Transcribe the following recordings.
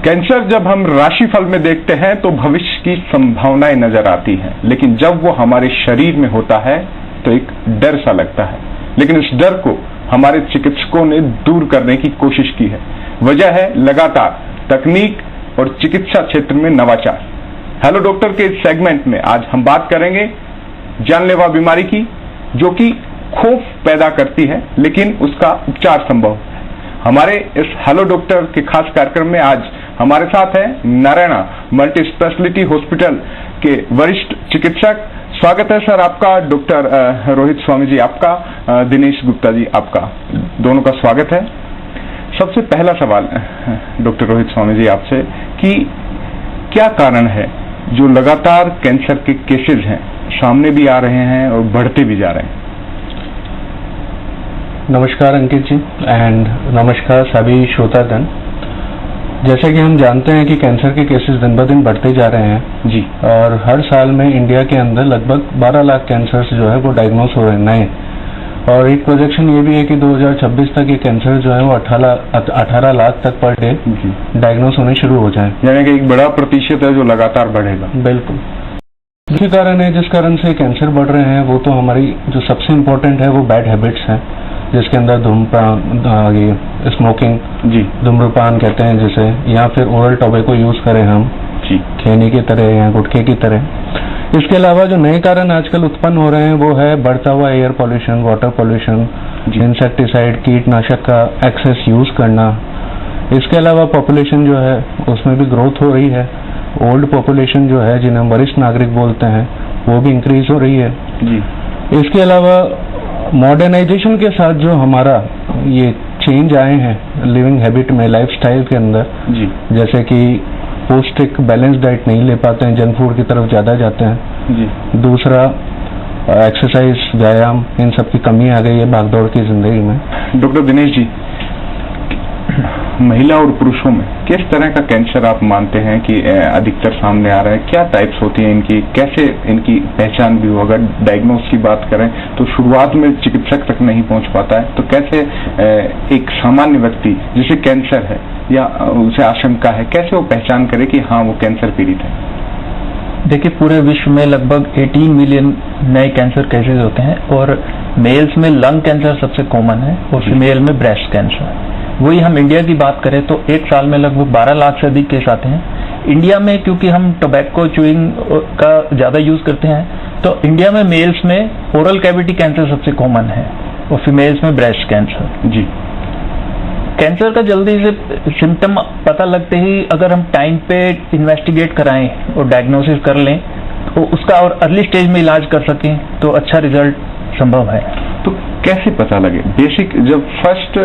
Cancer जब हम राशिफल में देखते हैं तो भविष्य की संभावनाएं नजर आती हैं, लेकिन जब वो हमारे शरीर में होता है तो एक डर सा लगता है। लेकिन इस डर को हमारे चिकित्सकों ने दूर करने की कोशिश की है। वजह है लगातार तकनीक और चिकित्सा क्षेत्र में नवाचार। हेलो डॉक्टर के इस सेगमेंट में आज हम बात करेंगे जानलेवा बीमारी की, जो कि खौफ पैदा करती है लेकिन उसका उपचार संभव है। हमारे इस हेलो डॉक्टर के खास कार्यक्रम में आज हमारे साथ है नारायणा मल्टी स्पेशलिटी हॉस्पिटल के वरिष्ठ चिकित्सक। स्वागत है सर आपका। डॉक्टर रोहित स्वामी जी आपका, दिनेश गुप्ता जी आपका, दोनों का स्वागत है। सबसे पहला सवाल डॉक्टर रोहित स्वामी जी आपसे कि क्या कारण है जो लगातार कैंसर के केसेस हैं सामने भी आ रहे हैं और बढ़ते भी जा रहे हैं? नमस्कार अंकित जी एंड नमस्कार सभी श्रोतागण। जैसे कि हम जानते हैं कि कैंसर के केसेस दिन ब दिन बढ़ते जा रहे हैं जी, और हर साल में इंडिया के अंदर लगभग 12 लाख कैंसर्स जो है वो डायग्नोस हो रहे हैं नए। और एक प्रोजेक्शन ये भी है कि 2026 तक ये कैंसर जो है वो 18 लाख तक पर डे डायग्नोस होने शुरू हो जाए, यानी कि एक बड़ा प्रतिशत है जो लगातार बढ़ेगा। बिल्कुल। मुख्य कारण है जिस कारण से कैंसर बढ़ रहे हैं वो तो हमारी जो सबसे इम्पोर्टेंट है वो बैड हैबिट्स हैं, जिसके अंदर धूम्रपान, ये स्मोकिंग जी, धूम्रपान कहते हैं जिसे, या फिर ओरल टोबैको यूज करें हम जी, खैनी की तरह या गुटखे की तरह। इसके अलावा जो नए कारण आजकल उत्पन्न हो रहे हैं वो है बढ़ता हुआ air pollution, water pollution, insecticide कीटनाशक का एक्सेस यूज करना। इसके अलावा पॉपुलेशन जो है उसमें भी ग्रोथ हो रही है। ओल्ड पॉपुलेशन जो है जिन्हें हम वरिष्ठ नागरिक बोलते हैं वो भी इंक्रीज हो रही है जी। इसके अलावा मॉडर्नाइजेशन के साथ जो हमारा ये चेंज आए हैं लिविंग हैबिट में, लाइफस्टाइल के अंदर जी, जैसे कि पौष्टिक बैलेंस डाइट नहीं ले पाते हैं, जंक फूड की तरफ ज्यादा जाते हैं जी। दूसरा एक्सरसाइज, व्यायाम, इन सब की कमी आ गई है भागदौड़ की जिंदगी में। डॉक्टर दिनेश जी, महिला और पुरुषों में किस तरह का कैंसर आप मानते हैं कि अधिकतर सामने आ रहा है? क्या टाइप्स होती हैं इनकी, कैसे इनकी पहचान भी हो? अगर डायग्नोस की बात करें तो शुरुआत में चिकित्सक तक नहीं पहुंच पाता है, तो कैसे एक सामान्य व्यक्ति जिसे कैंसर है या उसे आशंका है, कैसे वो पहचान करे कि हाँ वो कैंसर पीड़ित है? देखिए, पूरे विश्व में लगभग 18 मिलियन नए कैंसर केसेस होते हैं और मेल्स में लंग कैंसर सबसे कॉमन है और फीमेल में ब्रेस्ट कैंसर। वही हम इंडिया की बात करें तो एक साल में लगभग 12 लाख से अधिक केस आते हैं। इंडिया में क्योंकि हम टोबैको च्यूइंग का ज्यादा यूज करते हैं तो इंडिया में मेल्स में ओरल कैविटी कैंसर सबसे कॉमन है और फीमेल्स में ब्रेस्ट कैंसर जी। कैंसर का जल्दी से सिम्टम पता लगते ही अगर हम टाइम पे इन्वेस्टिगेट कराएं और डायग्नोसिस कर लें तो उसका और अर्ली स्टेज में इलाज कर सकें तो अच्छा रिजल्ट संभव है। तो कैसे पता लगे? बेसिक जब फर्स्ट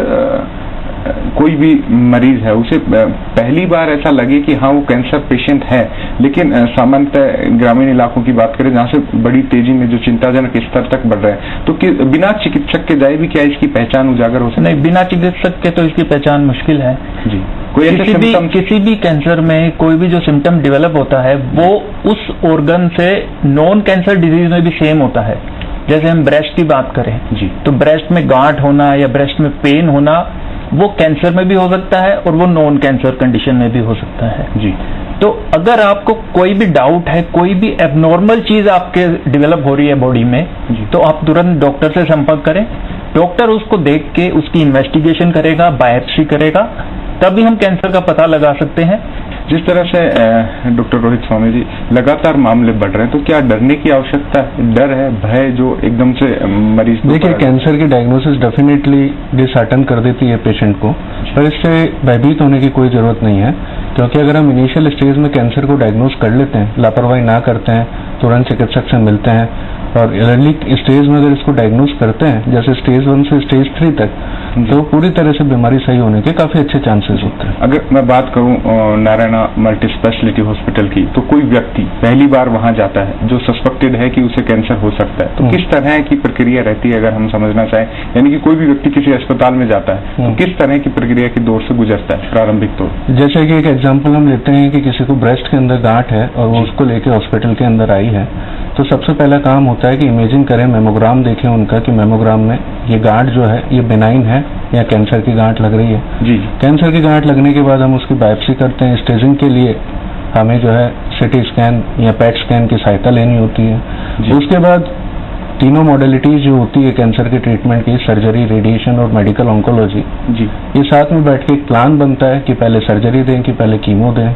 कोई भी मरीज है उसे पहली बार ऐसा लगे कि हाँ वो कैंसर पेशेंट है, लेकिन सामान्यतः ग्रामीण इलाकों की बात करें जहाँ से बड़ी तेजी में जो चिंताजनक स्तर तक बढ़ रहे हैं, तो बिना चिकित्सक के जाए भी क्या इसकी पहचान उजागर हो सकती? नहीं, बिना चिकित्सक के तो इसकी पहचान मुश्किल है जी। कोई किसी भी कैंसर में कोई भी जो सिम्टम डेवलप होता है वो उस ऑर्गन से नॉन कैंसर डिजीज में भी सेम होता है। जैसे हम ब्रेस्ट की बात करें जी, तो ब्रेस्ट में गांठ होना या ब्रेस्ट में पेन होना वो कैंसर में भी हो सकता है और वो नॉन कैंसर कंडीशन में भी हो सकता है जी। तो अगर आपको कोई भी डाउट है, कोई भी एबनॉर्मल चीज आपके डेवलप हो रही है बॉडी में जी, तो आप तुरंत डॉक्टर से संपर्क करें। डॉक्टर उसको देख के उसकी इन्वेस्टिगेशन करेगा, बायोप्सी करेगा, तभी हम कैंसर का पता लगा सकते हैं। जिस तरह से डॉक्टर रोहित स्वामी जी लगातार मामले बढ़ रहे हैं, तो क्या डरने की आवश्यकता है? डर है, भय जो एकदम से मरीज? देखिए, कैंसर की डायग्नोसिस डेफिनेटली डिसहार्टन कर देती है पेशेंट को, पर इससे भयभीत होने की कोई जरूरत नहीं है, क्योंकि अगर हम इनिशियल स्टेज में कैंसर को डायग्नोस कर लेते हैं, लापरवाही ना करते हैं, तुरंत चिकित्सक से मिलते हैं और अर्ली स्टेज में अगर इसको डायग्नोस करते हैं, जैसे स्टेज 1 से स्टेज 3 तक, तो पूरी तरह से बीमारी सही होने के काफी अच्छे चांसेस होते हैं। अगर मैं बात करूं नारायणा मल्टी स्पेशलिटी हॉस्पिटल की, तो कोई व्यक्ति पहली बार वहां जाता है जो सस्पेक्टेड है कि उसे कैंसर हो सकता है, तो किस तरह की प्रक्रिया रहती है अगर हम समझना चाहें? यानी कि कोई भी व्यक्ति किसी अस्पताल में जाता है तो किस तरह की प्रक्रिया की दौर से गुजरता है प्रारंभिक तौर? जैसे कि एक एग्जाम्पल हम लेते हैं कि किसी को ब्रेस्ट के अंदर गांठ है और वो उसको लेके हॉस्पिटल के अंदर आई है, तो सबसे पहला काम होता है कि इमेजिंग करें, मेमोग्राम देखें उनका कि मेमोग्राम में ये गांठ जो है ये बेनाइन है या कैंसर की गांठ लग रही है जी, कैंसर की गांठ लगने के बाद हम उसकी बायोप्सी करते हैं। स्टेजिंग के लिए हमें जो है सिटी स्कैन या पेट स्कैन की सहायता लेनी होती है। उसके बाद तीनों मॉडलिटीज जो होती है कैंसर के ट्रीटमेंट की, सर्जरी, रेडिएशन और मेडिकल ऑन्कोलॉजी जी, ये साथ में बैठ के एक प्लान बनता है कि पहले सर्जरी दें कि पहले कीमो दें,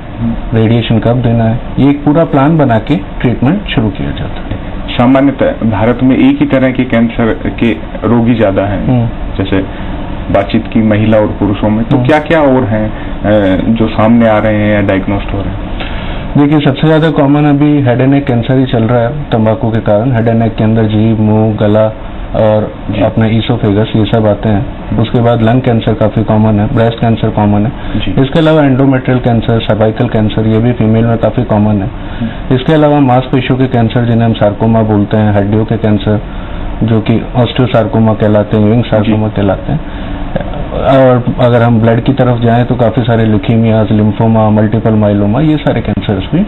रेडिएशन कब देना है, ये एक पूरा प्लान बना के ट्रीटमेंट शुरू किया जाता है। सामान्यतः भारत में एक ही तरह के कैंसर के रोगी ज्यादा हैं, जैसे बातचीत की महिला और पुरुषों में, तो क्या क्या और हैं जो सामने आ रहे हैं या डायग्नोस्ट हो रहे हैं? देखिए, सबसे ज्यादा कॉमन अभी हेड एंड नेक कैंसर ही चल रहा है तंबाकू के कारण। हेड एंड नेक के अंदर जीभ, मुंह, गला और अपना ईसोफेगस, ये सब आते हैं। उसके बाद लंग कैंसर काफी कॉमन है, ब्रेस्ट कैंसर कॉमन है। इसके अलावा एंडोमेट्रियल कैंसर, सर्वाइकल कैंसर, ये भी फीमेल में काफी कॉमन है। इसके अलावा मांसपेशियों के कैंसर जिन्हें हम सार्कोमा बोलते हैं, हड्डियों के कैंसर जो कि ऑस्टियोसार्कोमा कहलाते हैं, विंग सार्कोमा कहलाते हैं। और अगर हम ब्लड की तरफ जाएं तो काफी सारे ल्यूकीमियाज, लिम्फोमा, मल्टीपल माइलोमा, ये सारे कैंसर्स भी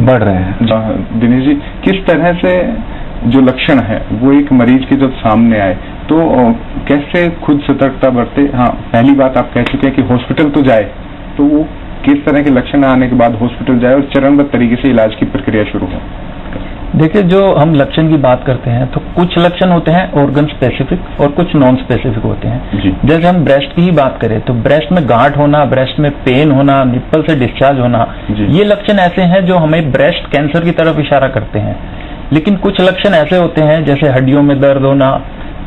बढ़ रहे हैं। दिनेश जी, किस तरह से जो लक्षण है वो एक मरीज के जब सामने आए तो कैसे खुद सतर्कता बरते? हाँ, पहली बात आप कह चुके हैं कि हॉस्पिटल तो जाए, तो वो किस तरह के लक्षण आने के बाद हॉस्पिटल जाए और चरणबद्ध तरीके से इलाज की प्रक्रिया शुरू हो? देखिए, जो हम लक्षण की बात करते हैं तो कुछ लक्षण होते हैं ऑर्गन स्पेसिफिक और कुछ नॉन स्पेसिफिक होते हैं। जैसे हम ब्रेस्ट की ही बात करें तो ब्रेस्ट में गांठ होना, ब्रेस्ट में पेन होना, निप्पल से डिस्चार्ज होना, ये लक्षण ऐसे हैं जो हमें ब्रेस्ट कैंसर की तरफ इशारा करते हैं। लेकिन कुछ लक्षण ऐसे होते हैं जैसे हड्डियों में दर्द होना,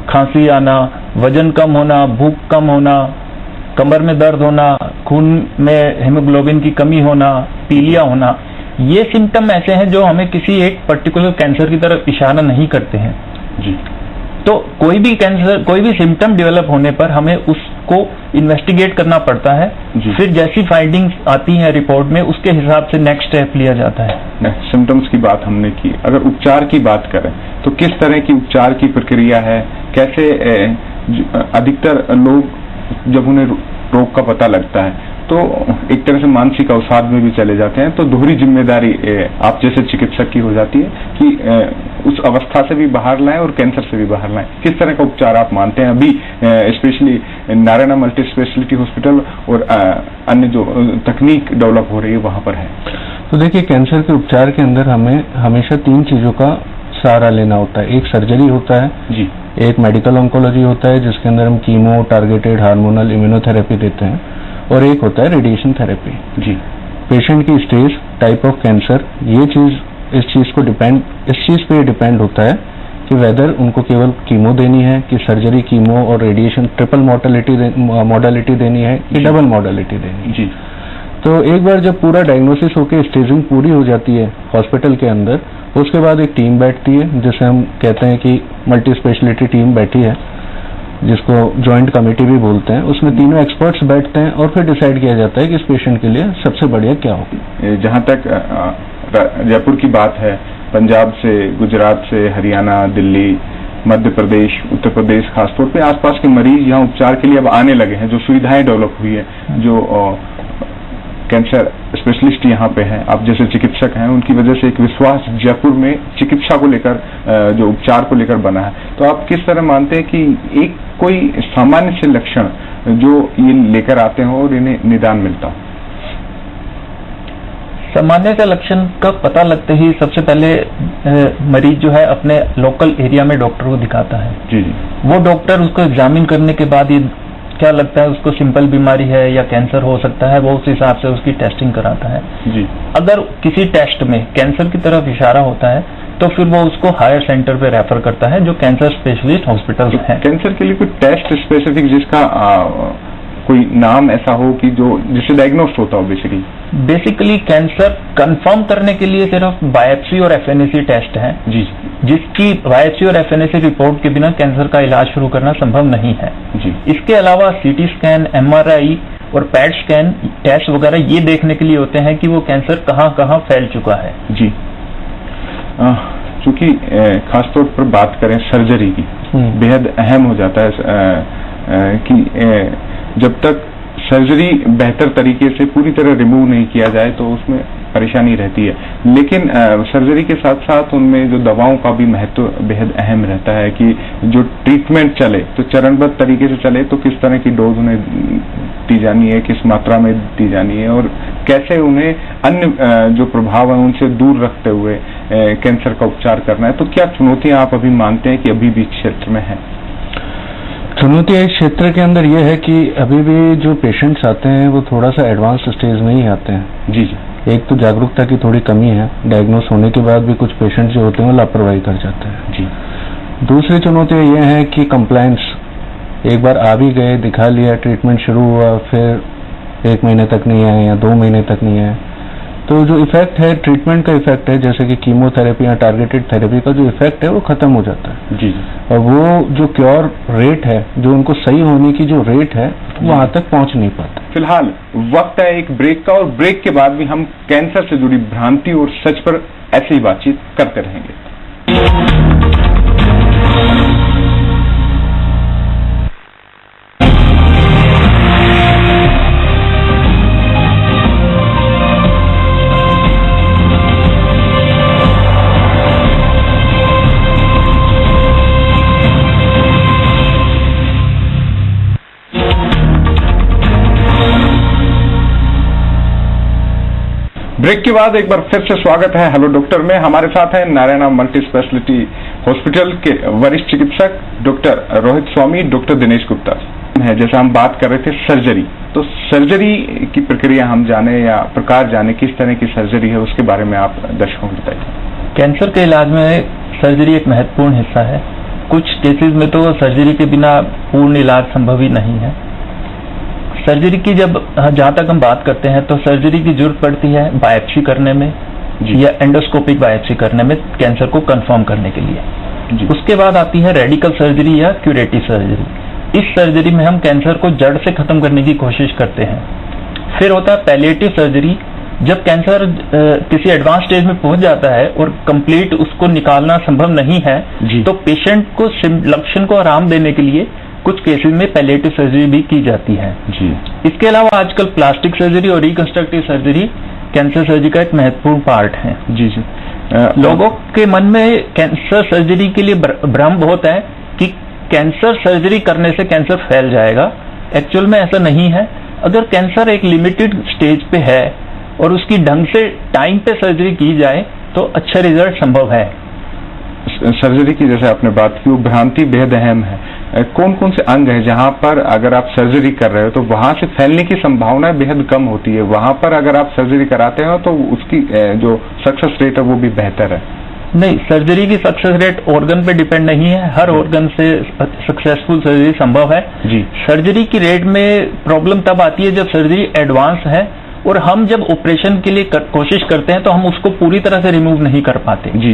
खांसी आना, वजन कम होना, भूख कम होना, कमर में दर्द होना, खून में हीमोग्लोबिन की कमी होना, पीलिया होना, ये सिम्टम ऐसे हैं जो हमें किसी एक पर्टिकुलर कैंसर की तरफ इशारा नहीं करते हैं जी। तो कोई भी कैंसर, कोई भी सिम्टम डेवलप होने पर हमें उसको इन्वेस्टिगेट करना पड़ता है। फिर जैसी फाइंडिंग्स आती हैं रिपोर्ट में, उसके हिसाब से नेक्स्ट स्टेप लिया जाता है। सिम्टम्स की बात हमने की, अगर उपचार की बात करें तो किस तरह की उपचार की प्रक्रिया है? कैसे अधिकतर लोग जब उन्हें रोग का पता लगता है तो एक तरह से मानसिक अवसाद में भी चले जाते हैं, तो दोहरी जिम्मेदारी आप जैसे चिकित्सक की हो जाती है कि उस अवस्था से भी बाहर लाएं और कैंसर से भी बाहर लाएं। किस तरह का उपचार आप मानते हैं अभी specially Narayana multi speciality hospital और अन्य जो तकनीक डेवलप हो रही है वहां पर है? तो देखिए, कैंसर के उपचार के अंदर हमें हमेशा 3 चीजों का सहारा लेना होता है। एक सर्जरी होता है जी, एक मेडिकल ऑन्कोलॉजी होता है जिसके अंदर हम कीमो, टारगेटेड हार्मोनल इम्यूनोथेरेपी देते हैं, और एक होता है रेडिएशन थेरेपी जी। पेशेंट की स्टेज, टाइप ऑफ कैंसर, ये चीज इस चीज पे डिपेंड होता है कि वेदर उनको केवल कीमो देनी है कि सर्जरी, कीमो और रेडिएशन ट्रिपल मॉडलिटी देनी है कि डबल मॉडलिटी देनी है जी। तो एक बार जब पूरा डायग्नोसिस होकर स्टेजिंग पूरी हो जाती है हॉस्पिटल के अंदर, उसके बाद एक टीम बैठती है जिसे हम कहते हैं कि मल्टी स्पेशलिटी टीम बैठी है, जिसको जॉइंट कमेटी भी बोलते हैं। उसमें तीनों एक्सपर्ट्स बैठते हैं और फिर डिसाइड किया जाता है कि इस पेशेंट के लिए सबसे बढ़िया क्या होगी। जहां तक जयपुर की बात है, पंजाब से, गुजरात से, हरियाणा, दिल्ली, मध्य प्रदेश, उत्तर प्रदेश, खासतौर पे आसपास के मरीज यहाँ उपचार के लिए अब आने लगे हैं। जो सुविधाएं डेवलप हुई है, जो कैंसर स्पेशलिस्ट यहाँ पे हैं, आप जैसे चिकित्सक हैं, उनकी वजह से एक विश्वास जयपुर में चिकित्सा को लेकर, जो उपचार को लेकर बना है। तो आप किस तरह मानते हैं कि एक कोई सामान्य से लक्षण जो ये लेकर आते हो और इन्हें निदान मिलता हो? सामान्य से लक्षण का पता लगते ही सबसे पहले मरीज जो है अपने लोकल एरिया में डॉक्टर को दिखाता है जी जी। वो डॉक्टर उसको एग्जामिन करने के बाद ये क्या लगता है उसको सिंपल बीमारी है या कैंसर हो सकता है, वो उस हिसाब से उसकी टेस्टिंग कराता है जी। अगर किसी टेस्ट में कैंसर की तरफ इशारा होता है तो फिर वो उसको हायर सेंटर पे रेफर करता है जो कैंसर स्पेशलिस्ट हॉस्पिटल है। कैंसर के लिए कोई टेस्ट स्पेसिफिक जिसका कोई नाम ऐसा हो कि जो जिससे डायग्नोस होता हो? बेसिकली कैंसर कंफर्म करने के लिए सिर्फ बायोप्सी और एफएनएसी टेस्ट है जी, जिसकी बायोप्सी और एफएनएसी रिपोर्ट के बिना कैंसर का इलाज शुरू करना संभव नहीं है जी। इसके अलावा सीटी स्कैन, एमआरआई और पैट स्कैन टेस्ट वगैरह ये देखने के लिए होते हैं कि वो कैंसर कहाँ कहाँ फैल चुका है जी। चूंकि खासतौर पर बात करें सर्जरी की, बेहद अहम हो जाता है कि जब तक सर्जरी बेहतर तरीके से पूरी तरह रिमूव नहीं किया जाए तो उसमें परेशानी रहती है। लेकिन सर्जरी के साथ साथ उनमें जो दवाओं का भी महत्व बेहद अहम रहता है कि जो ट्रीटमेंट चले तो चरणबद्ध तरीके से चले, तो किस तरह की डोज उन्हें दी जानी है, किस मात्रा में दी जानी है और कैसे उन्हें अन्य जो प्रभाव है उनसे दूर रखते हुए कैंसर का उपचार करना है। तो क्या चुनौतियां आप अभी मानते हैं कि अभी भी क्षेत्र में है? चुनौतियां इस क्षेत्र के अंदर यह है कि अभी भी जो पेशेंट्स आते हैं वो थोड़ा सा एडवांस स्टेज में ही आते हैं। जी जी। एक तो जागरूकता की थोड़ी कमी है, डायग्नोस होने के बाद भी कुछ पेशेंट जो होते हैं वो लापरवाही कर जाते हैं। जी। दूसरी चुनौतियां ये है कि कंप्लायंस, एक बार आ भी गए, दिखा लिया, ट्रीटमेंट शुरू हुआ, फिर 1 महीने तक नहीं आए या 2 महीने तक नहीं आए, तो जो इफेक्ट है, ट्रीटमेंट का इफेक्ट है, जैसे कि कीमोथेरेपी या टारगेटेड थेरेपी का जो इफेक्ट है वो खत्म हो जाता है। जी। और वो जो क्योर रेट है, जो उनको सही होने की जो रेट है, वहां तक पहुंच नहीं पाता। फिलहाल वक्त है एक ब्रेक का, और ब्रेक के बाद भी हम कैंसर से जुड़ी भ्रांति और सच पर ऐसे ही बातचीत करते रहेंगे। ब्रेक के बाद एक बार फिर से स्वागत है हेलो डॉक्टर में। हमारे साथ हैं नारायणा मल्टी स्पेशलिटी हॉस्पिटल के वरिष्ठ चिकित्सक डॉक्टर रोहित स्वामी, डॉक्टर दिनेश गुप्ता है। जैसे हम बात कर रहे थे सर्जरी, तो सर्जरी की प्रक्रिया हम जाने या प्रकार जाने, किस तरह की सर्जरी है उसके बारे में आप दर्शकों को बताइए। कैंसर के इलाज में सर्जरी एक महत्वपूर्ण हिस्सा है। कुछ केसेस में तो सर्जरी के बिना पूर्ण इलाज संभव ही नहीं है। सर्जरी की जहां तक हम बात करते हैं तो सर्जरी की जरूरत पड़ती है बायोप्सी करने में या एंडोस्कोपिक बायोप्सी करने में कैंसर को कंफर्म करने के लिए। उसके बाद आती है रेडिकल सर्जरी या क्यूरेटिव सर्जरी। इस सर्जरी में हम कैंसर को जड़ से खत्म करने की कोशिश करते हैं। फिर होता है पैलिएटिव सर्जरी। जब कैंसर किसी एडवांस स्टेज में पहुंच जाता है और कंप्लीट उसको निकालना संभव नहीं है, तो पेशेंट को लक्षण को आराम देने के लिए कुछ केसेस में पैलिएटिव सर्जरी भी की जाती है। जी। इसके अलावा आजकल प्लास्टिक सर्जरी और रिकंस्ट्रक्टिव सर्जरी कैंसर सर्जरी का एक महत्वपूर्ण पार्ट है। जी जी। लोगों के मन में कैंसर सर्जरी के लिए भ्रम बहुत है कि कैंसर सर्जरी करने से कैंसर फैल जाएगा। एक्चुअल में ऐसा नहीं है। अगर कैंसर एक लिमिटेड स्टेज पे है और उसकी ढंग से टाइम पे सर्जरी की जाए तो अच्छा रिजल्ट संभव है। सर्जरी की जैसे आपने बात की, वो भ्रांति बेहद अहम है। कौन कौन से अंग है जहां पर अगर आप सर्जरी कर रहे हो तो वहां से फैलने की संभावना बेहद कम होती है, वहां पर अगर आप सर्जरी कराते हो तो उसकी जो सक्सेस रेट है वो भी बेहतर है? नहीं, सर्जरी की सक्सेस रेट ऑर्गन पे डिपेंड नहीं है। हर ऑर्गन से सक्सेसफुल सर्जरी संभव है। जी। सर्जरी की रेट में प्रॉब्लम तब आती है जब सर्जरी एडवांस है और हम जब ऑपरेशन के लिए कोशिश करते हैं तो हम उसको पूरी तरह से रिमूव नहीं कर पाते। जी।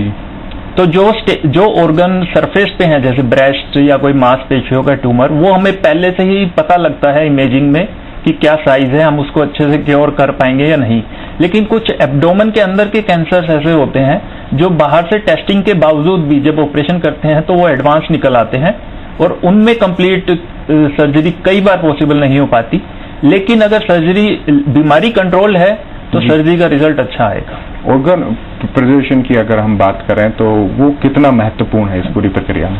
तो जो ऑर्गन सरफेस पे हैं, जैसे ब्रेस्ट या कोई मांसपेशियों का ट्यूमर, वो हमें पहले से ही पता लगता है इमेजिंग में कि क्या साइज है, हम उसको अच्छे से क्योर कर पाएंगे या नहीं। लेकिन कुछ एब्डोमेन के अंदर के कैंसर्स ऐसे होते हैं जो बाहर से टेस्टिंग के बावजूद भी जब ऑपरेशन करते हैं तो वो एडवांस निकल आते हैं और उनमें कंप्लीट सर्जरी कई बार पॉसिबल नहीं हो पाती। लेकिन अगर सर्जरी बीमारी कंट्रोल है तो सर्जरी का रिजल्ट अच्छा आएगा। ऑर्गन प्रिजर्वेशन की अगर हम बात करें तो वो कितना महत्वपूर्ण है इस पूरी प्रक्रिया में?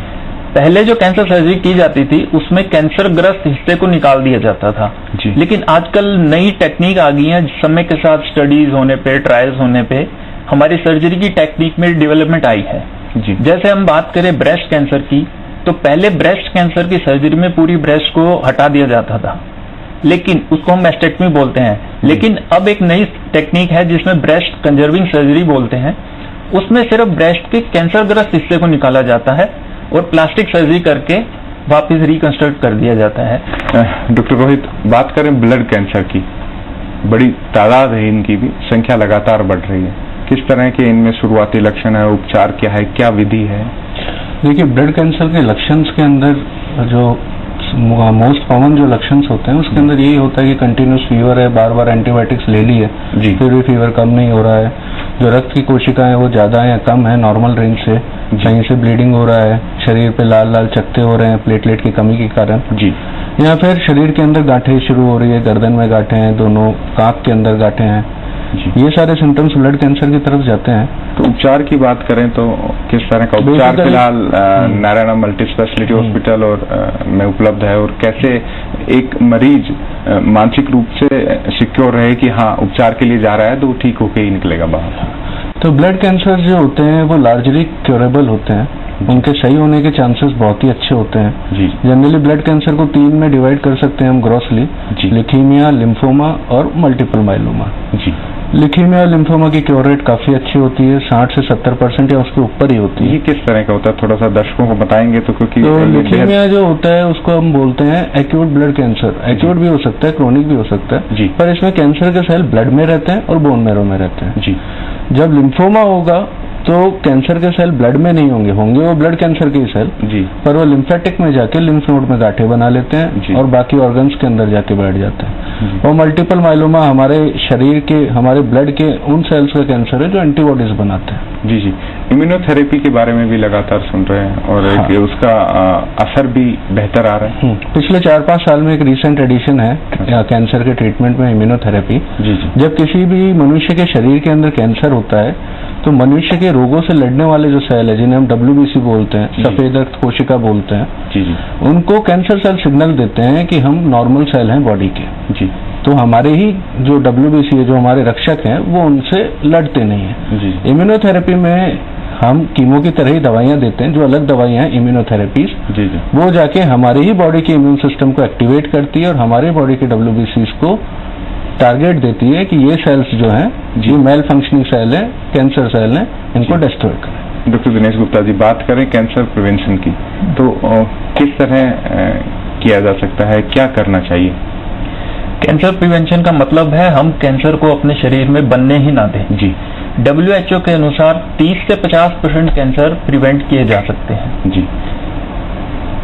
पहले जो कैंसर सर्जरी की जाती थी उसमें कैंसर ग्रस्त हिस्से को निकाल दिया जाता था। लेकिन आजकल नई टेक्निक आ गई है। समय के साथ स्टडीज होने पे, ट्रायल्स होने पे हमारी सर्जरी की टेक्निक में डेवलपमेंट आई है। जी। जैसे हम बात करें ब्रेस्ट कैंसर की, तो पहले ब्रेस्ट कैंसर की सर्जरी में पूरी ब्रेस्ट को हटा दिया जाता था, लेकिन उसको हम मैस्टेक्टमी बोलते हैं। लेकिन अब एक नई टेक्निक है जिसमें ब्रेस्ट कंजर्विंग सर्जरी बोलते हैं। उसमें सिर्फ ब्रेस्ट के कैंसरग्रस्त हिस्से को निकाला जाता है और प्लास्टिक सर्जरी करके वापस रिकंस्ट्रक्ट कर दिया जाता है। डॉक्टर रोहित, बात करें ब्लड कैंसर की, बड़ी तादाद है इनकी भी, संख्या लगातार बढ़ रही है। किस तरह के इनमें शुरुआती लक्षण है, उपचार क्या है, क्या विधि है? देखिए, ब्लड कैंसर के लक्षण के अंदर जो मोस्ट कॉमन जो लक्षण होते हैं उसके अंदर यही होता है कि कंटिन्यूस फीवर है, बार बार एंटीबायोटिक्स ले ली है, फिर भी फीवर कम नहीं हो रहा है, जो रक्त की कोशिकाएं वो ज्यादा है या कम है नॉर्मल रेंज से, कहीं से ब्लीडिंग हो रहा है, शरीर पे लाल लाल चकत्ते हो रहे हैं प्लेटलेट की कमी के कारण जी, या फिर शरीर के अंदर गांठें शुरू हो रही है, गर्दन में गांठें हैं, दोनों कांख के अंदर गांठें हैं, ये सारे सिम्टम्स ब्लड कैंसर की तरफ जाते हैं। तो उपचार की बात करें तो किस तरह का उपचार फिलहाल नारायण मल्टी स्पेशलिटी हॉस्पिटल और में उपलब्ध है, और कैसे एक मरीज मानसिक रूप से सिक्योर रहे कि हाँ उपचार के लिए जा रहा है तो वो ठीक होके ही निकलेगा बाहर? तो ब्लड कैंसर जो होते हैं वो लार्जली क्योरेबल होते हैं, उनके सही होने के चांसेस बहुत ही अच्छे होते हैं। जनरली ब्लड कैंसर को 3 में डिवाइड कर सकते हैं हम ग्रॉसली, लिथीमिया, लिम्फोमा और मल्टीपल माइलोमा। लिथीमिया और लिम्फोमा की क्योर रेट काफी अच्छी होती है, 60 से 70% या उसके ऊपर ही होती है। ये किस तरह का होता है, थोड़ा सा दर्शकों को बताएंगे तो? क्योंकि तो लिथीमिया जो होता है उसको हम बोलते हैं एक्यूट ब्लड कैंसर। एक्यूट भी हो सकता है, क्रोनिक भी हो सकता है, पर इसमें कैंसर के सेल ब्लड में रहते हैं और बोन मैरो में रहते हैं। जब लिम्फोमा होगा तो कैंसर के सेल ब्लड में नहीं होंगे वो ब्लड कैंसर के सेल, पर वो लिम्फेटिक में जाके लिम्फ नोड में गांठें बना लेते हैं और बाकी ऑर्गन्स के अंदर जाके बैठ जाते हैं। और मल्टीपल माइलोमा हमारे शरीर के, हमारे ब्लड के उन सेल्स का कैंसर है जो एंटीबॉडीज बनाते हैं। जी। इम्यूनोथेरेपी के बारे में भी लगातार सुन रहे हैं और उसका असर भी बेहतर आ रहा है। पिछले 4-5 साल में एक रिसेंट एडिशन है कैंसर के ट्रीटमेंट में इम्यूनोथेरेपी। जब किसी भी मनुष्य के शरीर के अंदर कैंसर होता है तो मनुष्य के रोगों से लड़ने वाले जो सेल है, जिन्हें हम WBC बोलते हैं, सफेद रक्त कोशिका बोलते हैं, उनको कैंसर सेल सिग्नल देते हैं कि हम नॉर्मल सेल हैं बॉडी के। तो हमारे ही जो WBC है, जो हमारे रक्षक हैं, वो उनसे लड़ते नहीं है। इम्यूनोथेरेपी में हम कीमो की तरह ही दवाइयां देते हैं, जो अलग दवाइयां हैं इम्यूनोथेरेपीज, वो जाके हमारे ही बॉडी के इम्यून सिस्टम को एक्टिवेट करती है और हमारे बॉडी के WBCs को टारगेट देती है कि ये सेल्स जो हैं, ये मेल फंक्शनिंग सेल है, कैंसर सेल है, इनको डिस्ट्रॉय करें। डॉक्टर दिनेश गुप्ता जी, बात करें कैंसर प्रिवेंशन की, तो किस तरह किया जा सकता है, क्या करना चाहिए? कैंसर प्रिवेंशन का मतलब है हम कैंसर को अपने शरीर में बनने ही ना दें। WHO के अनुसार 30 से 50% कैंसर प्रिवेंट किए जा सकते हैं।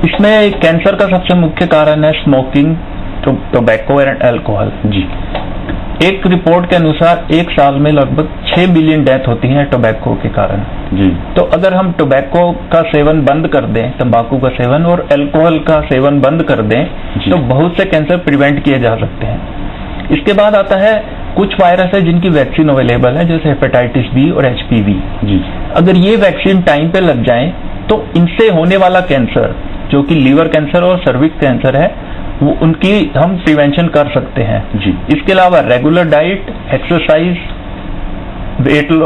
इसमें कैंसर का सबसे मुख्य कारण है स्मोकिंग, टोबैको एंड अल्कोहल। एक रिपोर्ट के अनुसार एक साल में लगभग 6 मिलियन डेथ होती है टोबैको के कारण। तो अगर हम टोबैको का सेवन बंद कर दें, तंबाकू का सेवन और अल्कोहल का सेवन बंद कर दें, तो बहुत से कैंसर प्रिवेंट किए जा सकते हैं। इसके बाद आता है कुछ वायरस है जिनकी वैक्सीन अवेलेबल है, जैसे हेपेटाइटिस बी और HPV। अगर ये वैक्सीन टाइम पे लग जाए तो इनसे होने वाला कैंसर, जो कि लीवर कैंसर और सर्विक्स कैंसर है, वो उनकी हम प्रिवेंशन कर सकते हैं। इसके अलावा regular diet, exercise,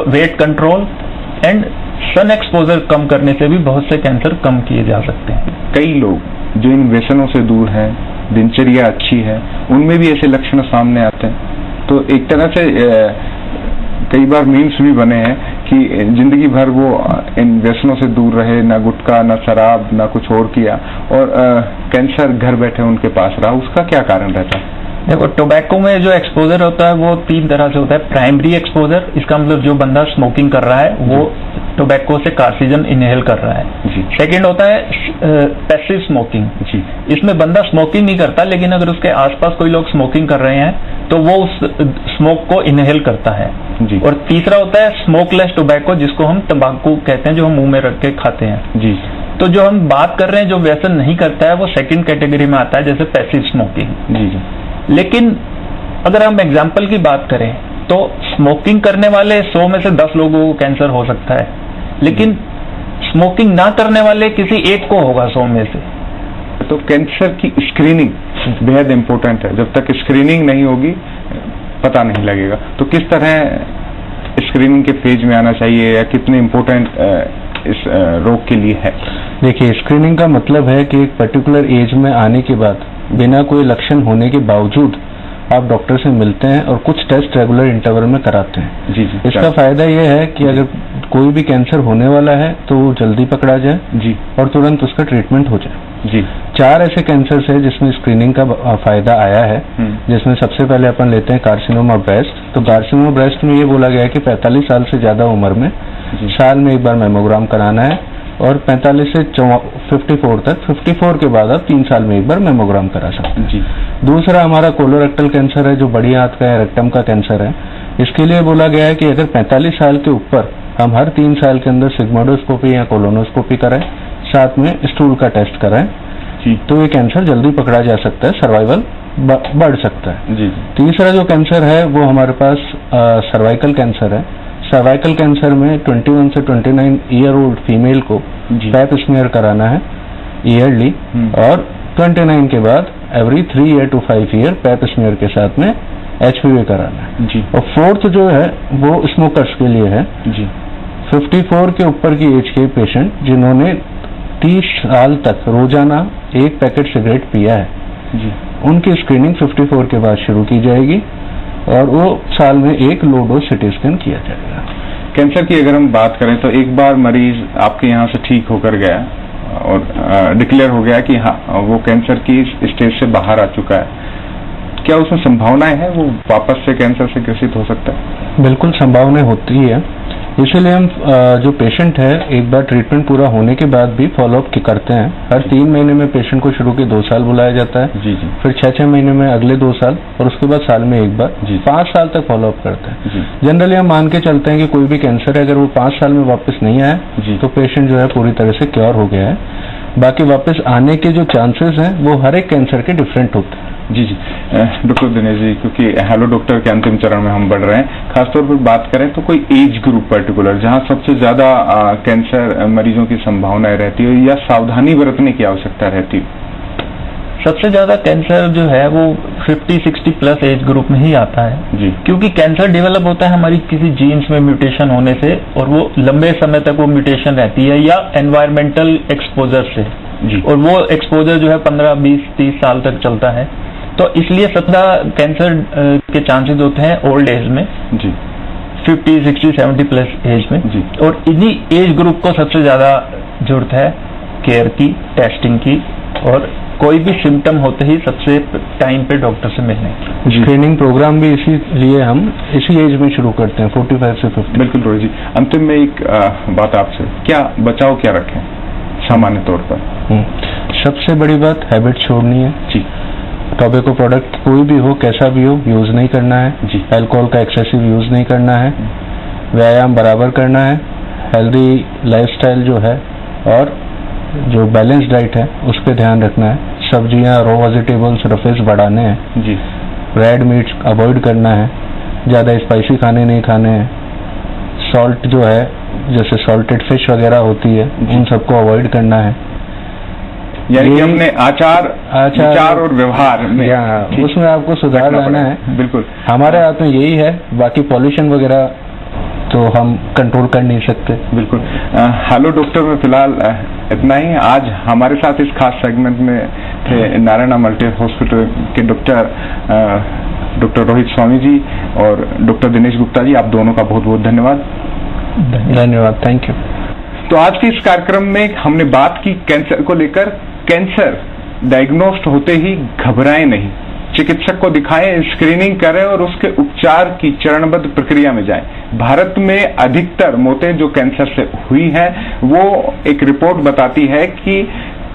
weight control and sun exposure कम करने से भी बहुत से कैंसर कम किए जा सकते हैं। कई लोग जो इन व्यसनों से दूर हैं, दिनचर्या अच्छी है, उनमें भी ऐसे लक्षण सामने आते हैं। तो एक तरह से कई बार मीम्स भी बने हैं कि जिंदगी भर वो इन व्यसनों से दूर रहे, ना गुटखा, ना शराब, ना कुछ और किया, और कैंसर घर बैठे उनके पास रहा। उसका क्या कारण रहता है? देखो, टोबैको में जो एक्सपोजर होता है वो 3 तरह से होता है। प्राइमरी एक्सपोजर, इसका मतलब जो बंदा स्मोकिंग कर रहा है वो टोबैको से कार्सिजन इनहेल कर रहा है। सेकंड होता है पैसिव स्मोकिंग। इसमें बंदा स्मोकिंग नहीं करता, लेकिन अगर उसके आसपास कोई लोग स्मोकिंग कर रहे हैं तो वो उस स्मोक को इनहेल करता है। और तीसरा होता है स्मोकलेस टोबैको, जिसको हम तंबाकू कहते हैं, जो हम मुंह में रख के खाते हैं। तो जो हम बात कर रहे हैं जो व्यसन नहीं करता है वो सेकंड कैटेगरी में आता है, जैसे पैसिव स्मोकिंग। लेकिन अगर हम एग्जाम्पल की बात करें तो स्मोकिंग करने वाले 100 में से 10 लोगों को कैंसर हो सकता है, लेकिन स्मोकिंग ना करने वाले किसी एक को होगा 100 में से। तो कैंसर की स्क्रीनिंग बेहद इंपॉर्टेंट है। जब तक स्क्रीनिंग नहीं होगी पता नहीं लगेगा। तो किस तरह स्क्रीनिंग के फेज में आना चाहिए, या कितने इम्पोर्टेंट इस रोग के लिए है? देखिए, स्क्रीनिंग का मतलब है कि एक पर्टिकुलर एज में आने के बाद बिना कोई लक्षण होने के बावजूद आप डॉक्टर से मिलते हैं और कुछ टेस्ट रेगुलर इंटरवल में कराते हैं। इसका फायदा यह है कि अगर कोई भी कैंसर होने वाला है तो वो जल्दी पकड़ा जाए और तुरंत उसका ट्रीटमेंट हो जाए। 4 ऐसे कैंसर है जिसमें स्क्रीनिंग का फायदा आया है, जिसमें सबसे पहले अपन लेते हैं कार्सिनोमा ब्रेस्ट। तो कार्सिनोमा ब्रेस्ट में ये बोला गया है कि 45 साल से ज्यादा उम्र में साल में एक बार मेमोग्राम कराना है, और 45 से 54 तक, 54 के बाद आप 3 साल में एक बार मेमोग्राम करा सकते हैं। दूसरा हमारा कोलोरेक्टल कैंसर है, जो बड़ी आंत का है, रेक्टम का कैंसर है। इसके लिए बोला गया है कि अगर 45 साल के ऊपर हम हर 3 साल के अंदर सिग्मोडोस्कोपी या कोलोनोस्कोपी कराएं, साथ में स्टूल का टेस्ट कराएं, तो ये कैंसर जल्दी पकड़ा जा सकता है, सर्वाइवल बढ़ सकता है। जी। तीसरा जो कैंसर है वो हमारे पास सर्वाइकल कैंसर है। सर्वाइकल कैंसर में 21 से 29 ईयर ओल्ड फीमेल को पैप स्मीयर कराना है ईयरली, और 29 के बाद every 3 year to 5 year pap smear के साथ में HPV कराना है जी। और फोर्थ जो है वो स्मोकर्स के लिए है जी। 54 के ऊपर की एज के पेशेंट जिन्होंने 30 साल तक रोजाना 1 पैकेट सिगरेट पिया है जी। उनकी स्क्रीनिंग 54 के बाद शुरू की जाएगी और वो साल में 1 लो डोज सिटी स्कैन किया जाएगा। कैंसर की अगर हम बात करें तो एक बार मरीज आपके यहाँ से ठीक होकर गया और डिक्लेयर हो गया कि हाँ वो कैंसर की स्टेज से बाहर आ चुका है, क्या उसमें संभावनाएं हैं वो वापस से कैंसर से ग्रसित हो सकता है? बिल्कुल संभावनाएं होती है, इसीलिए हम जो पेशेंट है एक बार ट्रीटमेंट पूरा होने के बाद भी फॉलोअप करते हैं। हर 3 महीने में पेशेंट को शुरू के 2 साल बुलाया जाता है जी जी। फिर 6-6 महीने में अगले 2 साल और उसके बाद साल में एक बार जी। 5 साल तक फॉलोअप करते हैं जी। जनरली हम मान के चलते हैं कि कोई भी कैंसर है अगर वो 5 साल में वापस नहीं आया जी। तो पेशेंट जो है पूरी तरह से क्योर हो गया है। बाकी वापस आने के जो चांसेस हैं वो हर एक कैंसर के डिफरेंट होते हैं। जी जी। डॉक्टर दिनेश जी, क्योंकि हेलो डॉक्टर के अंतिम चरण में हम बढ़ रहे हैं, खासतौर पर बात करें तो कोई एज ग्रुप पर्टिकुलर जहां सबसे ज्यादा कैंसर मरीजों की संभावनाएं रहती है या सावधानी बरतने की आवश्यकता रहती है? सबसे ज्यादा कैंसर जो है वो 50-60 प्लस एज ग्रुप में ही आता है जी। क्योंकि कैंसर डेवलप होता है हमारी किसी जीन्स में म्यूटेशन होने से और वो लंबे समय तक वो म्यूटेशन रहती है या एनवायरमेंटल एक्सपोजर से जी। और वो एक्सपोजर जो है 15, 20, 30 साल तक चलता है, तो इसलिए सबसे कैंसर के चांसेस होते हैं ओल्ड एज में जी। 50, 60, 70 प्लस एज में जी। और इन्हीं एज ग्रुप को सबसे ज्यादा जरूरत है केयर की, टेस्टिंग की और कोई भी सिम्टम होते ही सबसे टाइम पे डॉक्टर से मिलने की। स्क्रीनिंग प्रोग्राम भी इसीलिए हम इसी एज में शुरू करते हैं 45 से 50। बिल्कुल रोहित जी, अंतिम में एक बात आपसे, क्या बचाव क्या रखें सामान्य तौर पर? सबसे बड़ी बात हैबिट छोड़नी है जी। टोबैको प्रोडक्ट कोई भी हो कैसा भी हो यूज नहीं करना है जी। अल्कोहल का एक्सेसिव यूज नहीं करना है, व्यायाम बराबर करना है, हेल्दी लाइफस्टाइल जो है और जो बैलेंस डाइट है उस पर ध्यान रखना है, सब्जियां रॉ वेजिटेबल्स रफेज बढ़ाने हैं जी। रेड मीट अवॉइड करना है, ज़्यादा स्पाइसी खाने नहीं खाने हैं, सॉल्ट जो है जैसे सॉल्टेड फिश वगैरह होती है उन सबको अवॉइड करना है, यानी कि अपने आचार विचार और व्यवहार में उसमें आपको सुधार लाना है। बिल्कुल हमारे हाथ में यही है, बाकी पॉल्यूशन वगैरह तो हम कंट्रोल कर नहीं सकते। बिल्कुल। हेलो डॉक्टर में फिलहाल इतना ही। आज हमारे साथ इस खास सेगमेंट में थे नारायणा मल्टी हॉस्पिटल के डॉक्टर रोहित स्वामी जी और डॉक्टर दिनेश गुप्ता जी, आप दोनों का बहुत बहुत धन्यवाद। धन्यवाद, थैंक यू। तो आज के इस कार्यक्रम में हमने बात की कैंसर को लेकर। कैंसर डायग्नोस्ड होते ही घबराएं नहीं, चिकित्सक को दिखाएं, स्क्रीनिंग करें और उसके उपचार की चरणबद्ध प्रक्रिया में जाएं। भारत में अधिकतर मौतें जो कैंसर से हुई हैं वो एक रिपोर्ट बताती है कि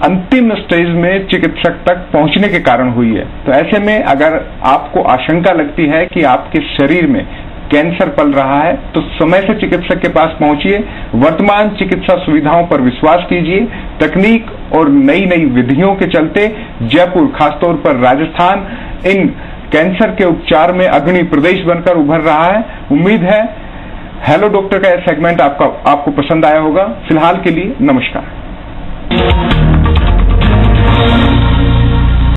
अंतिम स्टेज में चिकित्सक तक पहुंचने के कारण हुई है। तो ऐसे में अगर आपको आशंका लगती है कि आपके शरीर में कैंसर पल रहा है तो समय से चिकित्सक के पास पहुंचिए। वर्तमान चिकित्सा सुविधाओं पर विश्वास कीजिए। तकनीक और नई नई विधियों के चलते जयपुर, खासतौर पर राजस्थान, इन कैंसर के उपचार में अग्रणी प्रदेश बनकर उभर रहा है। उम्मीद है हेलो डॉक्टर का यह सेगमेंट आपको पसंद आया होगा। फिलहाल के लिए नमस्कार।